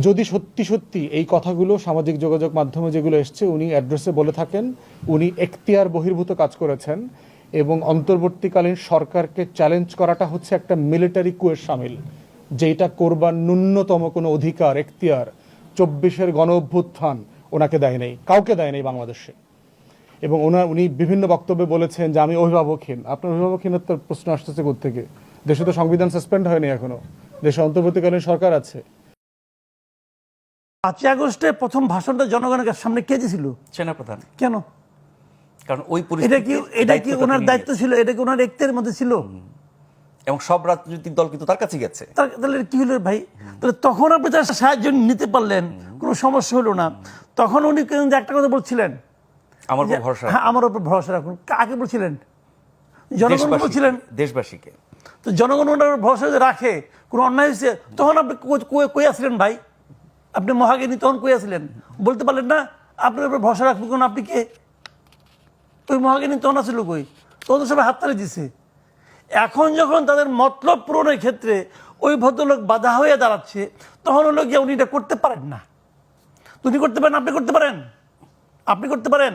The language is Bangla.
যদি সত্যি সত্যি এই কথাগুলো সামাজিক যোগাযোগ মাধ্যমে যেগুলো এসছে উনি অ্যাড্রেসে বলে থাকেন, উনি এখতিয়ার বহির্ভূত কাজ করেছেন এবং অন্তর্বর্তীকালীন সরকারকে চ্যালেঞ্জ করাটা হচ্ছে একটা মিলিটারি কুয়ের সামিল, যেটা করবার ন্যূনতম কোনো অধিকার এখতিয়ার 24-এর গণ অভ্যুত্থান ওনাকে দেয় নাই, কাউকে দেয় নাই বাংলাদেশে। এবং উনি বিভিন্ন বক্তব্যে বলেছেন যে আমি অভিভাবকহীন। আপনার অভিভাবকহীনতার প্রশ্ন আসতেছে কোত্থেকে? দেশে তো সংবিধান সাসপেন্ড হয়নি এখনো, দেশে অন্তর্বর্তীকালীন সরকার আছে। 5ই আগস্টে প্রথম ভাষণটা জনগণের সামনে কে দিয়েছিল? সেনাপ্রধান। কেন? কারণ ওই এটা কি ওনার দায়িত্ব ছিল? এটা কি ওনার এখতিয়ারের মধ্যে ছিল? এবং সব রাজনৈতিক দল কিন্তু তার কাছে গেছে। তাহলে কি হলো ভাই? তাহলে তখন আপনি তার সাহায্য নিতে পারলেন, কোনো সমস্যা হলো না। তখন উনি কিন্তু একটা কথা বলছিলেন, আমার উপর ভরসা। হ্যাঁ, আমার উপর ভরসা রাখুন। কাকে বলছিলেন? জনগণ বলছিলেন, দেশবাসীকে। তো জনগণ ওনার ভরসা যদি রাখে, কোনো অন্যায় হয়েছে, তখন আপনি কই আসলেন ভাই? আপনি মহাজ্ঞানী, তখন কই আসলেন? বলতে পারলেন না আপনার উপর ভরসা রাখবেন কোন? আপনি কে? ওই মহাজ্ঞানী তখন আসলে কই? তখন তো সবাই হাততালি দিছে। এখন যখন তাদের মতলব পূরণের ক্ষেত্রে ওই ভদ্রলোক বাধা হয়ে দাঁড়াচ্ছে, তখন হলো গিয়ে উনি এটা করতে পারেন না। উনি করতে পারেন, আপনি করতে পারেন, আপনি করতে পারেন।